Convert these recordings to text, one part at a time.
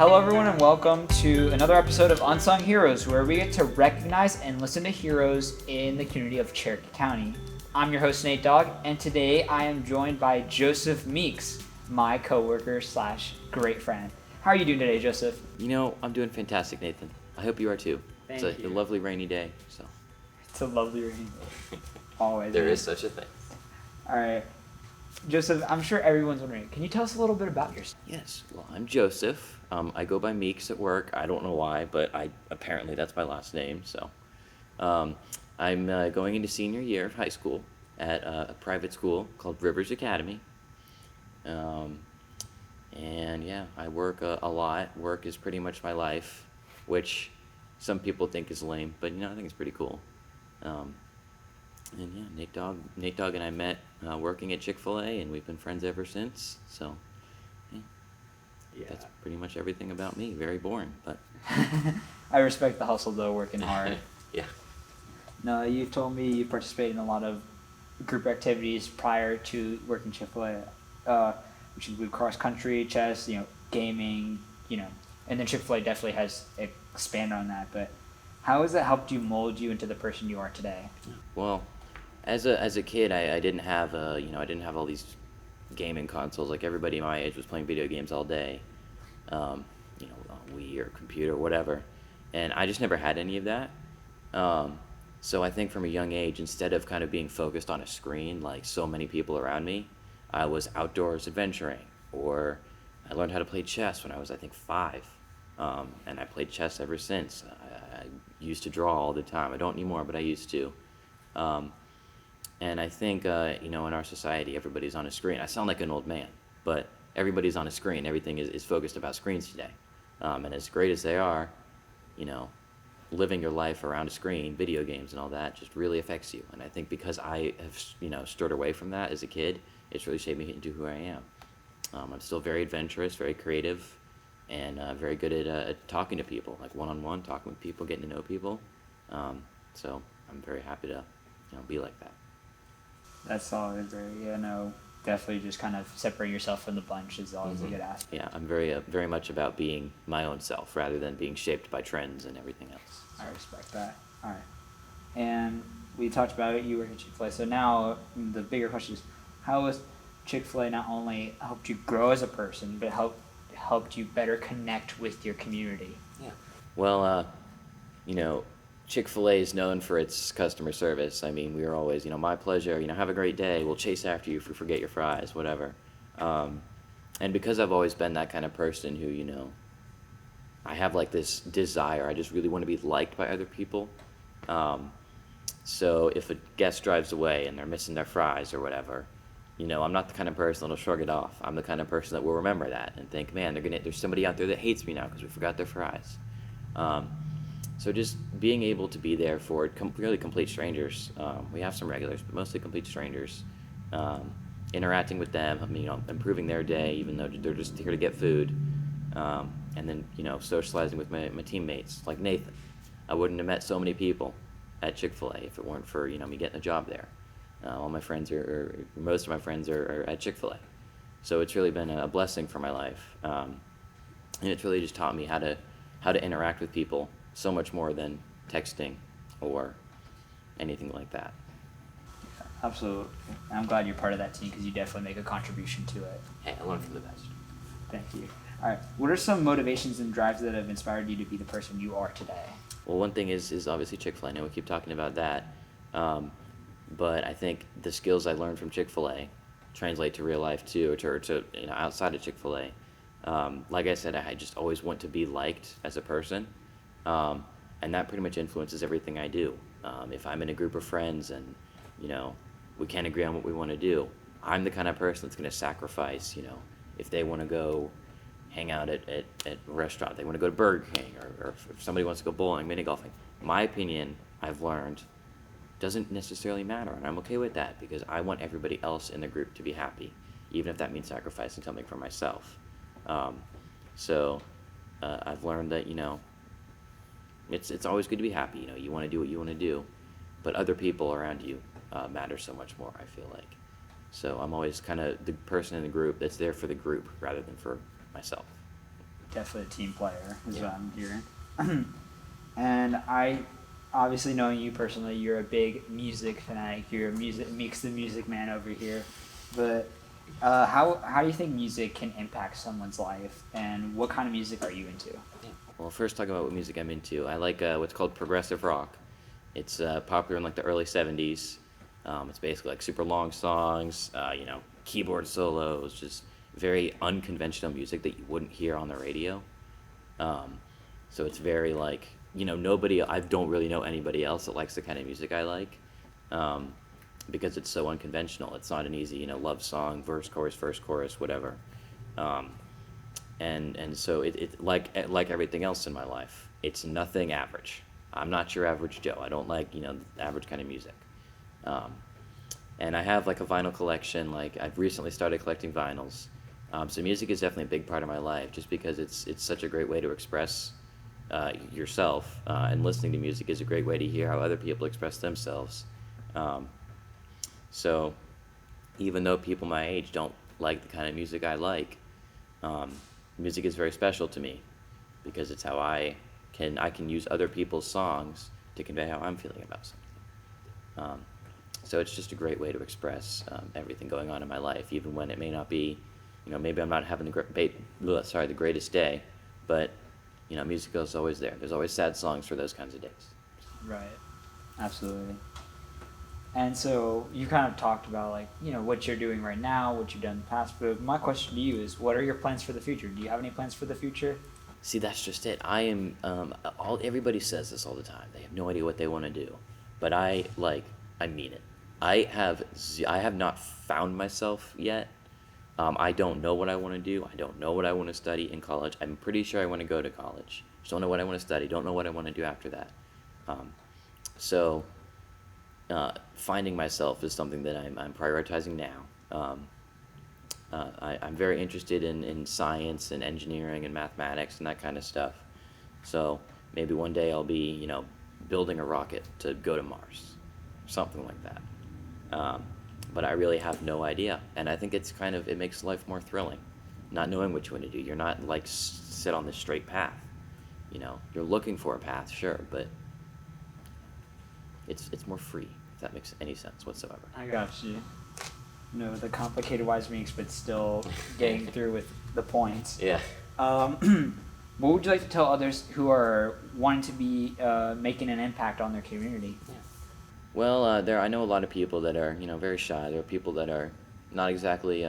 Hello, everyone, and welcome to another episode of Unsung Heroes, where we get to recognize and listen to heroes in the community of Cherokee County. I'm your host, Nate Dogg, and today I am joined by Joseph Meeks, my coworker slash great friend. How are you doing today, Joseph? You know, I'm doing fantastic, Nathan. I hope you are too. Thank It's a you. lovely rainy day, so. It's a lovely rainy day. Always. There is such a thing. All right. Joseph, I'm sure everyone's wondering, can you tell us a little bit about yourself? Yes, well, I'm Joseph. I go by Meeks at work. I don't know why, but apparently that's my last name. So, I'm going into senior year of high school at a private school called Rivers Academy. And yeah, I work a lot. Work is pretty much my life, which some people think is lame, but I think it's pretty cool. And yeah, Nate Dogg and I met working at Chick-fil-A, and we've been friends ever since. So, yeah, that's pretty much everything about me. Very boring, but I respect the hustle, though, working hard. yeah. No, you told me you participated in a lot of group activities prior to working Chick-fil-A, which include cross-country, chess, gaming, and then Chick-fil-A definitely has expanded on that. But how has that helped you mold you into the person you are today? Well, as a kid, I didn't have I didn't have all these gaming consoles. Like everybody my age was playing video games all day, on Wii or computer, whatever, and I just never had any of that. So I think from a young age, instead of kind of being focused on a screen like so many people around me, I was outdoors adventuring, or I learned how to play chess when I was, I think, 5, and I played chess ever since. I used to draw all the time. I don't anymore, but I used to. And I think, in our society, everybody's on a screen. I sound like an old man, but everybody's on a screen. Everything is focused about screens today. And as great as they are, living your life around a screen, video games and all that, just really affects you. And I think because I have, stirred away from that as a kid, it's really shaped me into who I am. I'm still very adventurous, very creative, and very good at talking to people, like one-on-one, talking with people, getting to know people. So I'm very happy to, be like that. That's solid, definitely just kind of separate yourself from the bunch is always a good aspect. Yeah, I'm very much about being my own self rather than being shaped by trends and everything else. I respect that. All right. And we talked about it, you work at Chick-fil-A. So now the bigger question is, how has Chick-fil-A not only helped you grow as a person, but helped you better connect with your community? Yeah. Well, Chick-fil-A is known for its customer service. I mean, we are always, my pleasure, have a great day, we'll chase after you if you forget your fries, whatever. And because I've always been that kind of person who, I have like this desire, I just really want to be liked by other people. So if a guest drives away and they're missing their fries or whatever, I'm not the kind of person that'll shrug it off. I'm the kind of person that will remember that and think, man, there's somebody out there that hates me now because we forgot their fries. So just being able to be there for really complete strangers. We have some regulars, but mostly complete strangers. Interacting with them, improving their day, even though they're just here to get food. And then, socializing with my teammates, like Nathan. I wouldn't have met so many people at Chick-fil-A if it weren't for, me getting a job there. All my friends most of my friends are at Chick-fil-A. So it's really been a blessing for my life. And it's really just taught me how to interact with people so much more than texting or anything like that. Absolutely. I'm glad you're part of that team because you definitely make a contribution to it. Hey, I learned from the best. Thank you. All right. What are some motivations and drives that have inspired you to be the person you are today? Well, one thing is obviously Chick-fil-A. I know we keep talking about that. But I think the skills I learned from Chick-fil-A translate to real life too, or to outside of Chick-fil-A. Like I said, I just always want to be liked as a person. And that pretty much influences everything I do. If I'm in a group of friends and, we can't agree on what we want to do, I'm the kind of person that's going to sacrifice, if they want to go hang out at a restaurant, they want to go to Burger King, or if somebody wants to go bowling, mini golfing. My opinion, I've learned, doesn't necessarily matter, and I'm okay with that because I want everybody else in the group to be happy, even if that means sacrificing something for myself. So I've learned that, it's always good to be happy. You want to do what you want to do, but other people around you matter so much more, I feel like. So I'm always kind of the person in the group that's there for the group rather than for myself. definitely a team player, is Yeah. what I'm hearing. And I, obviously knowing you personally, you're a big music fanatic. You're a Meeks the music man over here. But how do you think music can impact someone's life, and what kind of music are you into? Well, first talking about what music I'm into. I like what's called progressive rock. It's popular in like the early '70s. It's basically like super long songs, keyboard solos, just very unconventional music that you wouldn't hear on the radio. Um, so it's very like, nobody, I don't really know anybody else that likes the kind of music I like, um, because it's so unconventional. It's not an easy, love song, verse, chorus, whatever. Um, and so it like everything else in my life, it's nothing average. I'm not your average Joe. I don't like, the average kind of music. Um, and I have like a vinyl collection. Like I've recently started collecting vinyls. So music is definitely a big part of my life, just because it's such a great way to express yourself, and listening to music is a great way to hear how other people express themselves. Um, so even though people my age don't like the kind of music I like, um, music is very special to me because it's how I can use other people's songs to convey how I'm feeling about something. Um, so it's just a great way to express everything going on in my life, even when it may not be, maybe I'm not having the greatest day, but music is always there. There's always sad songs for those kinds of days. Right. Absolutely. And so you kind of talked about like, what you're doing right now, what you've done in the past, but my question to you is, what are your plans for the future? Do you have any plans for the future? See, that's just it. I am all everybody says this all the time. They have no idea what they want to do, but I mean it. I have not found myself yet. I don't know what I want to do. I don't know what I want to study in college. I'm pretty sure I want to go to college. Just don't know what I want to study. Don't know what I want to do after that. Um, so finding myself is something that I'm prioritizing now. I'm very interested in science and engineering and mathematics and that kind of stuff. So maybe one day I'll be, building a rocket to go to Mars, something like that. Um, but I really have no idea, and I think it makes life more thrilling, not knowing what you want to do. You're not like sit on this straight path. You're looking for a path, sure, but it's more free, if that makes any sense whatsoever. I got you. The complicated wise mix, but still getting through with the points. Yeah. What would you like to tell others who are wanting to be making an impact on their community? Well, I know a lot of people that are, very shy. There are people that are not exactly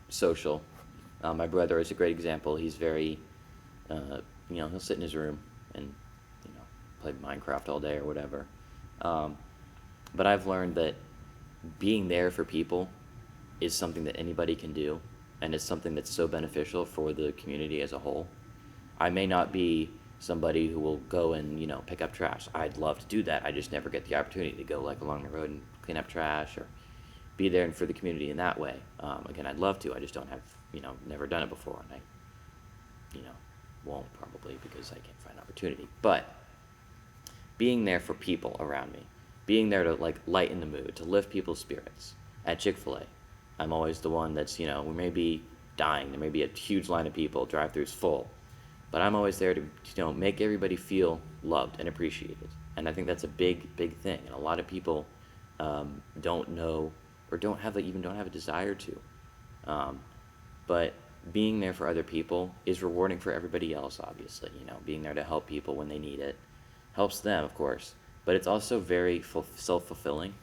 social. My brother is a great example. He's very, he'll sit in his room and, play Minecraft all day or whatever. But I've learned that being there for people is something that anybody can do, and it's something that's so beneficial for the community as a whole. I may not be somebody who will go and, pick up trash. I'd love to do that. I just never get the opportunity to go like along the road and clean up trash or be there for the community in that way. Again, I'd love to. I just don't have, never done it before, and I, won't probably because I can't find opportunity. But being there for people around me, being there to like lighten the mood, to lift people's spirits. At Chick-fil-A, I'm always the one that's, we may be dying. There may be a huge line of people, drive-thru's full. But I'm always there to, make everybody feel loved and appreciated. And I think that's a big, big thing. And a lot of people don't know or don't have a desire to. But being there for other people is rewarding for everybody else, obviously. Being there to help people when they need it helps them, of course. But it's also very self-fulfilling.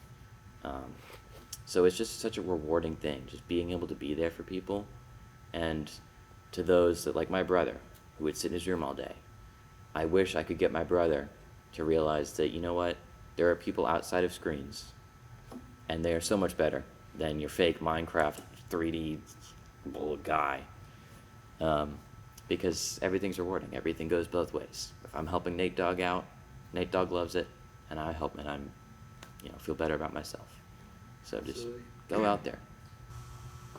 So it's just such a rewarding thing, just being able to be there for people. And to those that, like my brother, who would sit in his room all day, I wish I could get my brother to realize that, what, there are people outside of screens, and they are so much better than your fake Minecraft 3D guy. Because everything's rewarding. Everything goes both ways. If I'm helping Nate Dogg out, Nate Dogg loves it, and I help, and I'm, feel better about myself. So just Absolutely. go out there.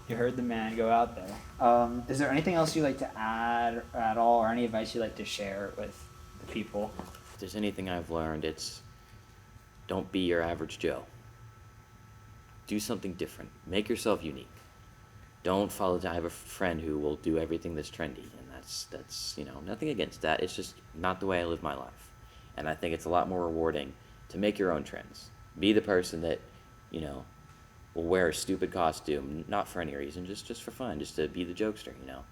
You heard the man. Go out there. Is there anything else you'd like to add at all, or any advice you'd like to share with the people? If there's anything I've learned, it's don't be your average Joe. Do something different. Make yourself unique. don't follow. I have a friend who will do everything that's trendy, and that's you know, nothing against that. It's just not the way I live my life, and I think it's a lot more rewarding to make your own trends. Be the person that, you know, will wear a stupid costume, not for any reason, just for fun, just to be the jokester. You know,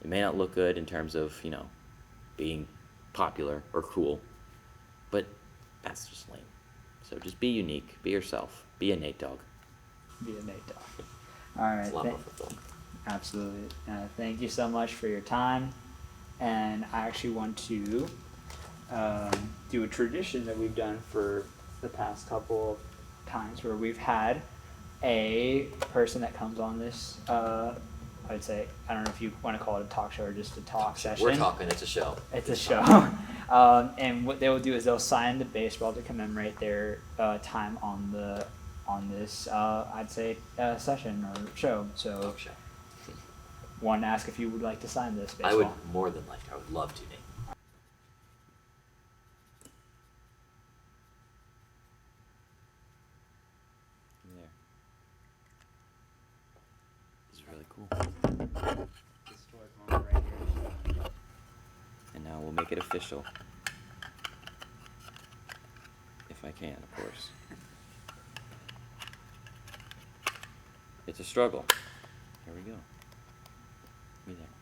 it may not look good in terms of, you know, being popular or cool, but that's just lame. So just be unique, be yourself, be a Nate Dogg. Be a Nate Dogg. All right. It's a lot more fulfilling. Absolutely. Thank you so much for your time. And I actually want to do a tradition that we've done for the past couple of times where we've had a person that comes on this, I'd say, I don't know if you want to call it a talk show or just a talk session. We're talking, it's a show. It's a show. And what they will do is they'll sign the baseball to commemorate their time on this, I'd say, session or show. So, Talk show. wanted to ask if you would like to sign this baseball. I would more than like, I would love to, Nate. There. This is really cool. Historic moment right here. And now we'll make it official. If I can, of course. It's a struggle. Here we go. Give me that.